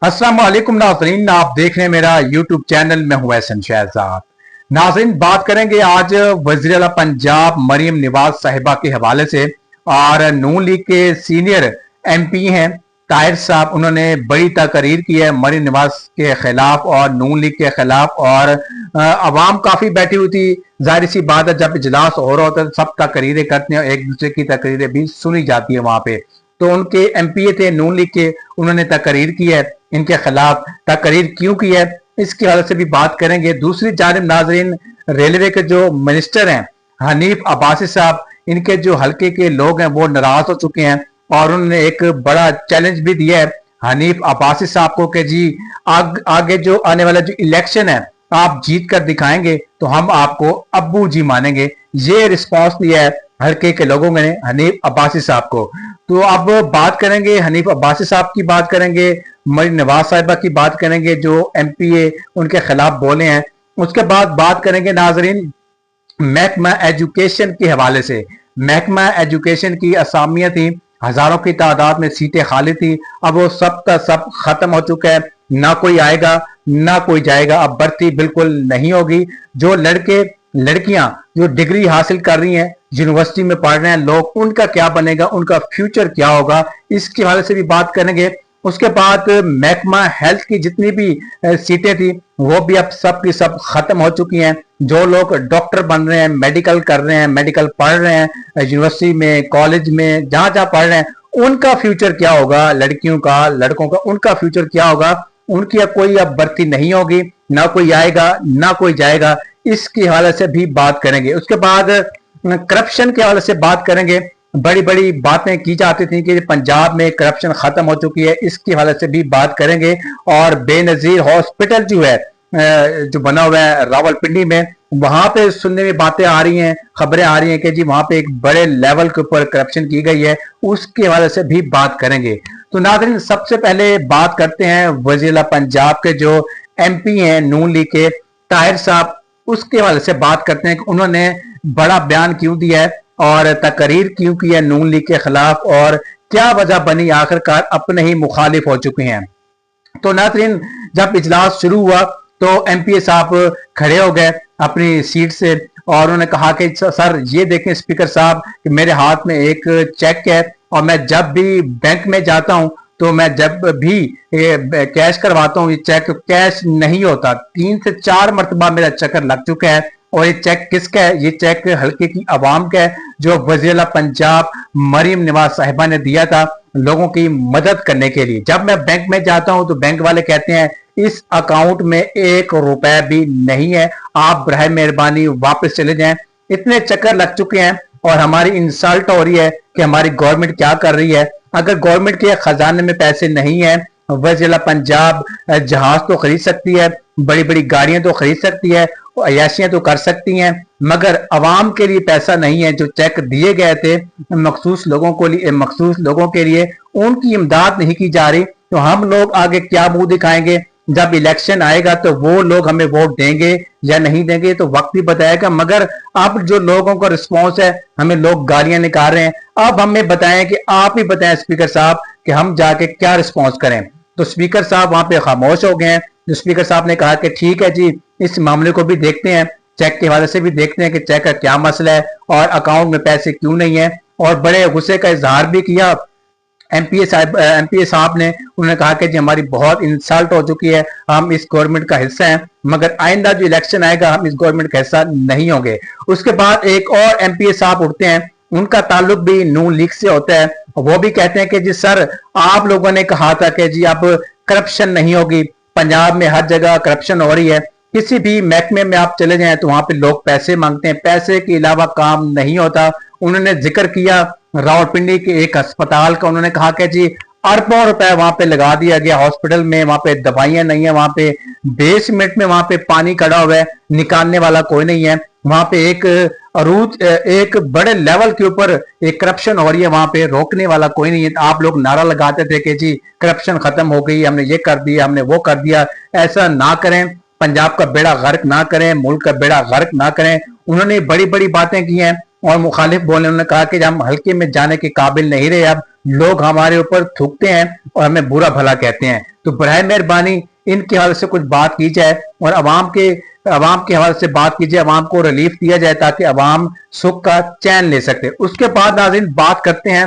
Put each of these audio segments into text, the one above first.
अस्सलाम वालेकुम नाज़रीन, आप देख रहे हैं मेरा यूट्यूब चैनल। मैं हूं एहसन शहजाद। नाज़रीन, बात करेंगे आज वज़ीर आला पंजाब मरीम नवाज साहिबा के हवाले से। और नून लीग के सीनियर एमपी हैं ताहिर साहब, उन्होंने बड़ी तकरीर की है मरीम नवाज के खिलाफ और नून लीग के खिलाफ। और अवाम काफी बैठी हुई थी। जाहिर सी बात है, जब इजलास हो रहा होता है सब तकरीरें करते हैं, एक दूसरे की तकरीरें भी सुनी जाती है वहां पे। तो उनके एमपीए थे नून लीग के, उन्होंने तकरीर की है इनके खिलाफ। तकरीर क्यों की है इसकी हालत से भी बात करेंगे। दूसरी जानिब नाजरीन, रेलवे के जो मिनिस्टर हैं हनीफ अब्बासी साहब, इनके जो हल्के के लोग हैं वो नाराज हो चुके हैं और उन्होंने एक बड़ा चैलेंज भी दिया है हनीफ अब्बासी साहब को कि जी आगे जो आने वाला जो इलेक्शन है आप जीत कर दिखाएंगे तो हम आपको अब्बू जी मानेंगे। ये रिस्पॉन्स दिया है हल्के के लोगों ने हनीफ अब्बासी साहब को। तो अब बात करेंगे हनीफ अब्बासी साहब की, बात करेंगे मरीम नवाज साहिबा की, बात करेंगे जो एमपीए उनके खिलाफ बोले हैं। उसके बाद बात करेंगे नाजरीन महकमा एजुकेशन के हवाले से। महकमा एजुकेशन की असामियां थी, हजारों की तादाद में सीटें खाली थी, अब वो सब का सब खत्म हो चुका है। ना कोई आएगा ना कोई जाएगा, अब भर्ती बिल्कुल नहीं होगी। जो लड़के लड़कियां जो डिग्री हासिल कर रही हैं, यूनिवर्सिटी में पढ़ रहे हैं लोग, उनका क्या बनेगा, उनका फ्यूचर क्या होगा, इसके हवाले से भी बात करेंगे। उसके बाद महकमा हेल्थ की जितनी भी सीटें थी वो भी अब सब की सब खत्म हो चुकी हैं। जो लोग डॉक्टर बन रहे हैं, मेडिकल कर रहे हैं, मेडिकल पढ़ रहे हैं यूनिवर्सिटी में, कॉलेज में, जहां जहां पढ़ रहे हैं, उनका फ्यूचर क्या होगा, लड़कियों का लड़कों का उनका फ्यूचर क्या होगा। उनकी अब कोई अब भर्ती नहीं होगी, ना कोई आएगा ना कोई जाएगा, इसके हवाले से भी बात करेंगे। उसके बाद करप्शन के हवाले से बात करेंगे। बड़ी बड़ी बातें की जाती थी कि पंजाब में करप्शन खत्म हो चुकी है, इसके हवाले से भी बात करेंगे। और बेनजीर हॉस्पिटल जो है जो बना हुआ है रावलपिंडी में, वहां पे सुनने में बातें आ रही हैं, खबरें आ रही हैं कि जी वहां पे एक बड़े लेवल के ऊपर करप्शन की गई है, उसके हवाले से भी बात करेंगे। तो नाज़रीन, सबसे पहले बात करते हैं वज़ीर पंजाब के जो एमपी हैं नून लीग के ताहिर साहब, उसके हवाले से बात करते हैं कि उन्होंने बड़ा बयान क्यों दिया है और तकरीर क्यों की है नून लीग के खिलाफ, और क्या वजह बनी, आखिरकार अपने ही मुखालिफ हो चुके हैं। तो नाज़रीन, जब इजलास शुरू हुआ तो एमपीए साहब खड़े हो गए अपनी सीट से और उन्होंने कहा कि सर ये देखें स्पीकर साहब कि मेरे हाथ में एक चेक है और मैं जब भी बैंक में जाता हूं तो मैं जब भी कैश करवाता हूं, ये चेक कैश नहीं होता। 3 से 4 मरतबा मेरा चक्कर लग चुका है। और ये चेक किसका है? ये चेक हल्के की आवाम का है जो वज़ीर पंजाब मरीम नवाज साहिबा ने दिया था लोगों की मदद करने के लिए। जब मैं बैंक में जाता हूं तो बैंक वाले कहते हैं इस अकाउंट में 1 रुपए भी नहीं है, आप बराए मेहरबानी वापस चले जाएं। इतने चक्कर लग चुके हैं और हमारी इंसल्ट हो रही है कि हमारी गवर्नमेंट क्या कर रही है। अगर गवर्नमेंट के खजाने में पैसे नहीं है, वज़ीर पंजाब जहाज तो खरीद सकती है, बड़ी बड़ी गाड़ियां तो खरीद सकती है, अयाशियां तो कर सकती हैं, मगर अवाम के लिए पैसा नहीं है। जो चेक दिए गए थे मखसूस लोगों के लिए उनकी इमदाद नहीं की जा रही। तो हम लोग आगे क्या मुंह दिखाएंगे? जब इलेक्शन आएगा तो वो लोग हमें वोट देंगे या नहीं देंगे तो वक्त ही बताएगा। मगर अब जो लोगों का रिस्पॉन्स है, हमें लोग गालियां निकाल रहे हैं। अब हमें बताएं कि आप ही बताएं स्पीकर साहब कि हम जाके क्या रिस्पॉन्स करें। तो स्पीकर साहब वहां पे खामोश हो गए हैं। जो स्पीकर साहब ने कहा कि ठीक है जी, इस मामले को भी देखते हैं, चेक के हवाले से भी देखते हैं कि चेक का क्या मसला है और अकाउंट में पैसे क्यों नहीं है। और बड़े गुस्से का इजहार भी किया एमपीए साहब ने। उन्होंने कहा कि जी हमारी बहुत इंसल्ट हो चुकी है, हम इस गवर्नमेंट का हिस्सा हैं, मगर आइंदा जो इलेक्शन आएगा हम इस गवर्नमेंट का हिस्सा नहीं होंगे। उसके बाद एक और एमपीए साहब उठते हैं, उनका ताल्लुक भी नून लीग से होता है। वो भी कहते हैं कि जी सर, आप लोगों ने कहा था कि जी अब करप्शन नहीं होगी, पंजाब में हर जगह करप्शन हो रही है, किसी भी महकमे में आप चले जाएं तो वहां पे लोग पैसे मांगते हैं, पैसे के अलावा काम नहीं होता। उन्होंने जिक्र किया रावलपिंडी के एक अस्पताल का, उन्होंने कहा कि जी अरबों रुपए वहां पे लगा दिया गया हॉस्पिटल में, वहां पे दवाइयां नहीं है, वहां पे बेसमेंट में वहां पे पानी खड़ा हुआ है, निकालने वाला कोई नहीं है। वहां पे एक बड़े लेवल के ऊपर एक करप्शन हो रही है, वहां पे रोकने वाला कोई नहीं है। आप लोग नारा लगाते थे कि जी करप्शन खत्म हो गई, हमने ये कर दिया, हमने वो कर दिया। ऐसा ना करें, पंजाब का बेड़ा गर्क ना करें, मुल्क का बेड़ा गर्क ना करें। उन्होंने बड़ी बड़ी बातें की हैं और मुखालिफ बोले। उन्होंने कहा कि हम हल्के में जाने के काबिल नहीं रहे, अब लोग हमारे ऊपर थूकते हैं और हमें बुरा भला कहते हैं। तो बराए मेहरबानी इनके हवाले से कुछ बात की जाए और अवाम के हवाले से बात कीजिए, अवाम को रिलीफ दिया जाए ताकि अवाम सुख का चैन ले सकते। उसके बाद नाज़रीन बात करते हैं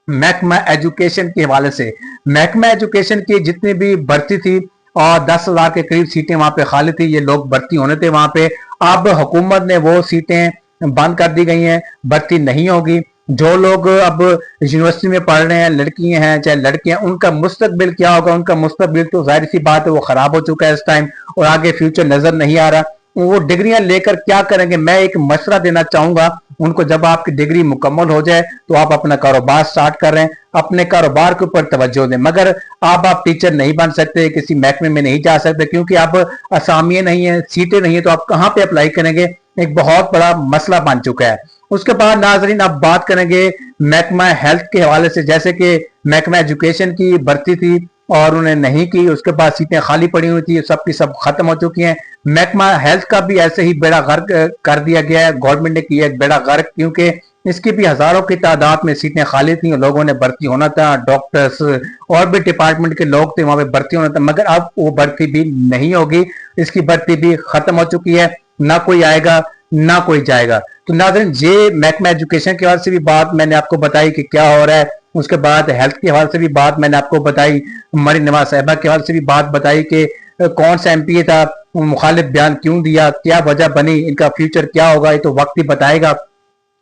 महकमा एजुकेशन के हवाले से। महकमा एजुकेशन की जितनी भी भर्ती थी और 10,000 के करीब सीटें वहां पे खाली थी, ये लोग भर्ती होने थे वहां पे। अब हुकूमत ने वो सीटें बंद कर दी गई हैं, भर्ती नहीं होगी। जो लोग अब यूनिवर्सिटी में पढ़ रहे हैं, लड़कियां हैं चाहे लड़के हैं, उनका मुस्तकबिल क्या होगा? उनका मुस्तकबिल तो जाहिर सी बात है वो खराब हो चुका है इस टाइम, और आगे फ्यूचर नजर नहीं आ रहा। वो डिग्रियां लेकर क्या करेंगे? मैं एक मशवरा देना चाहूंगा उनको, जब आपकी डिग्री मुकम्मल हो जाए तो आप अपना कारोबार स्टार्ट कर रहे हैं, अपने कारोबार के ऊपर तवज्जो दें। मगर आप टीचर नहीं बन सकते, किसी महकमे में नहीं जा सकते, क्योंकि अब असामियां नहीं है, सीटें नहीं है, तो आप कहां पे अप्लाई करेंगे? एक बहुत बड़ा मसला बन चुका है। उसके बाद नाजरीन अब बात करेंगे महकमा हेल्थ के हवाले से। जैसे कि महकमा एजुकेशन की भर्ती थी और उन्हें नहीं की, उसके बाद सीटें खाली पड़ी हुई थी, सब की सब खत्म हो चुकी हैं। महकमा हेल्थ का भी ऐसे ही बेड़ा गर्क कर दिया गया है, गवर्नमेंट ने किया है बेड़ा गर्क, क्योंकि इसकी भी हजारों की तादाद में सीटें खाली थी, लोगों ने भर्ती होना था, डॉक्टर्स और भी डिपार्टमेंट के लोग थे वहां पे भर्ती होना था, मगर अब वो भर्ती भी नहीं होगी, इसकी भर्ती भी खत्म हो चुकी है, ना कोई आएगा ना कोई जाएगा। तो नाज़रीन ये महकमा एजुकेशन के हवाले से भी बात मैंने आपको बताई कि क्या हो रहा है। उसके बाद हेल्थ के हवाले से भी बात मैंने आपको बताई, मरीम नवाज साहिबा के हवाले से भी बात बताई कि कौन सा एमपीए था, मुखालिफ बयान क्यों दिया, क्या वजह बनी, इनका फ्यूचर क्या होगा, ये तो वक्त ही बताएगा।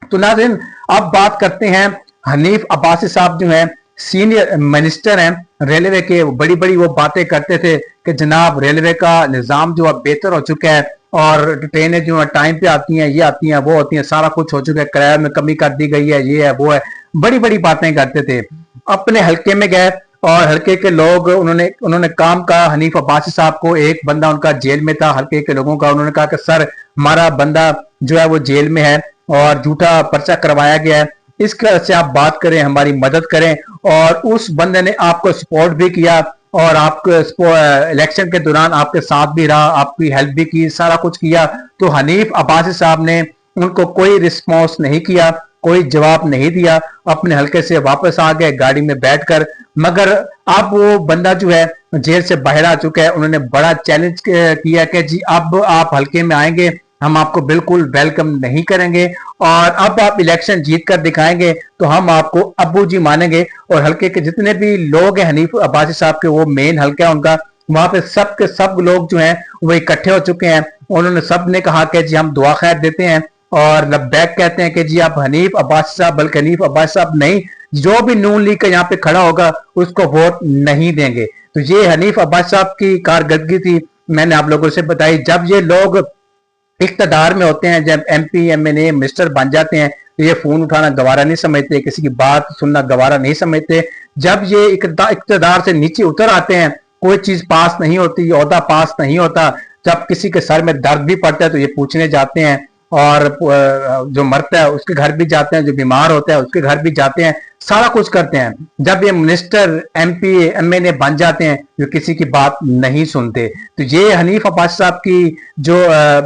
तो नाज़रीन अब बात करते हैं हनीफ अब्बासी साहब जो हैं सीनियर मिनिस्टर हैं रेलवे के। बड़ी बड़ी वो बातें करते थे कि जनाब रेलवे का निज़ाम जो अब बेहतर हो चुका है और ट्रेनें जो है टाइम पे आती हैं, ये आती हैं वो होती हैं, सारा कुछ हो चुका है, किराए में कमी कर दी गई है, ये है वो है, बड़ी बड़ी बातें करते थे। अपने हल्के में गए और हल्के के लोग उन्होंने काम कहा हनीफ अब्बासी साहब को। एक बंदा उनका जेल में था हल्के के लोगों का, उन्होंने कहा कि सर हमारा बंदा जो है वो जेल में है और झूठा पर्चा करवाया गया है, इसका से आप बात करें, हमारी मदद करें। और उस बंदे ने आपको सपोर्ट भी किया और आपको इलेक्शन के दौरान आपके साथ भी रहा, आपकी हेल्प भी की, सारा कुछ किया। तो हनीफ अब्बासी साहब ने उनको कोई रिस्पॉन्स नहीं किया, कोई जवाब नहीं दिया, अपने हल्के से वापस आ गए गाड़ी में बैठकर। मगर अब वो बंदा जो है जेल से बाहर आ चुका है, उन्होंने बड़ा चैलेंज किया कि जी अब आप हल्के में आएंगे, हम आपको बिल्कुल वेलकम नहीं करेंगे, और अब आप इलेक्शन जीत कर दिखाएंगे तो हम आपको अब्बू जी मानेंगे। और हल्के के जितने भी लोग हैं हनीफ अब्बासी साहब के, वो मेन हल्का है उनका, वहां पे सब के सब लोग जो हैं वो इकट्ठे हो चुके हैं। उन्होंने सब ने कहा कि जी हम दुआ खैर देते हैं और लब्बैक कहते हैं कि जी आप हनीफ अब्बासी साहब, बल्कि हनीफ अब्बासी साहब नहीं, जो भी नून लीग का यहाँ पे खड़ा होगा उसको वोट नहीं देंगे। तो ये हनीफ अब्बासी साहब की कारकर्दगी थी, मैंने आप लोगों से बताई। जब ये लोग इख्तदार में होते हैं, जब एमपी एमएनए मिनिस्टर बन जाते हैं, तो ये फोन उठाना गवारा नहीं समझते, किसी की बात सुनना गवारा नहीं समझते। जब ये इख्तदार से नीचे उतर आते हैं, कोई चीज पास नहीं होती, ओहदा पास नहीं होता, जब किसी के सर में दर्द भी पड़ता है तो ये पूछने जाते हैं, और जो मरता है उसके घर भी जाते हैं, जो बीमार होता है उसके घर भी जाते हैं, सारा कुछ करते हैं। जब ये मिनिस्टर एमपी एमएनए बन जाते हैं जो किसी की बात नहीं सुनते। तो ये हनीफ अब्बासी साहब की जो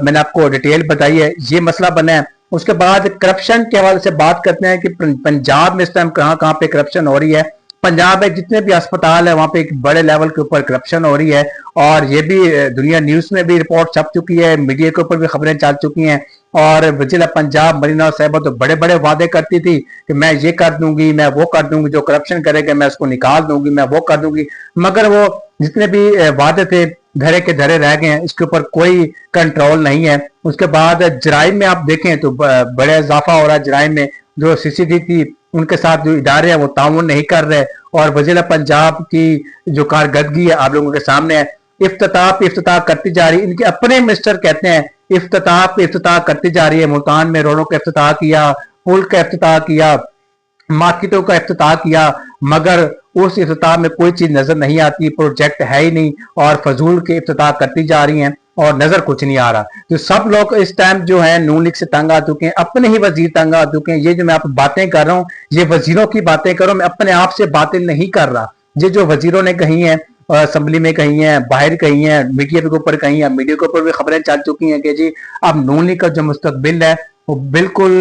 मैंने आपको डिटेल बताई है, ये मसला बना है। उसके बाद करप्शन के हवाले से बात करते हैं कि पंजाब में इस टाइम कहाँ कहाँ पे करप्शन हो रही है। पंजाब में जितने भी अस्पताल है वहां पे एक बड़े लेवल के ऊपर करप्शन हो रही है, और ये भी दुनिया न्यूज में भी रिपोर्ट छप चुकी है, मीडिया के ऊपर भी खबरें चल चुकी हैं। और वज़ीर पंजाब मरीम नवाज साहिबा तो बड़े बड़े वादे करती थी कि मैं ये कर दूंगी, मैं वो कर दूंगी, जो करप्शन करेगा मैं उसको निकाल दूंगी, मैं वो कर दूंगी। मगर वो जितने भी वादे थे धरे के धरे रह गए हैं, इसके ऊपर कोई कंट्रोल नहीं है। उसके बाद जराइम में आप देखें तो बड़ा इजाफा हो रहा है जराइम में। जो सीसीटीवी उनके साथ जो इदारे हैं वो ताउन नहीं कर रहे, और वज़ीर पंजाब की जो कारकर्दगी है आप लोगों के सामने है। इफ्तिताह पे इफ्तिताह करती जा रही, इनके अपने मिनिस्टर कहते हैं इफ्तिताह पे इफ्तिताह करती जा रही है। मुल्तान में रोडों का इफ्तिताह किया, पुल का इफ्तिताह किया, मार्केटों का इफ्तिताह किया, मगर उस इफ्तिताह में कोई चीज नजर नहीं आती, प्रोजेक्ट है ही नहीं, और फजूल के इफ्तिताह करती जा रही हैं और नजर कुछ नहीं आ रहा। तो सब लोग इस टाइम जो है नून लीग से तंग आ चुके हैं, अपने ही वजीर तंग आ चुके हैं। ये जो मैं आप बातें कर रहा हूँ, ये वजीरों की बातें कर रहा हूँ, मैं अपने आप से बातें नहीं कर रहा। ये जो वजीरों ने कही हैं, असेंबली में कही हैं, बाहर कही हैं, मीडिया के ऊपर कही हैं, मीडिया के ऊपर भी खबरें चल चुकी हैं कि जी अब नून लीग का जो मुस्तकबिल है वो बिल्कुल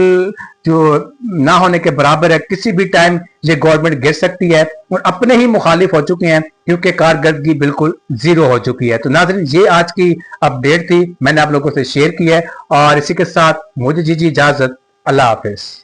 जो ना होने के बराबर है। किसी भी टाइम ये गवर्नमेंट गिर सकती है और अपने ही मुखालिफ हो चुके हैं क्योंकि कारकर्दगी बिल्कुल जीरो हो चुकी है। तो नाज़रीन, ये आज की अपडेट थी, मैंने आप लोगों से शेयर की है और इसी के साथ मुझे दीजिए इजाजत। अल्लाह हाफिज।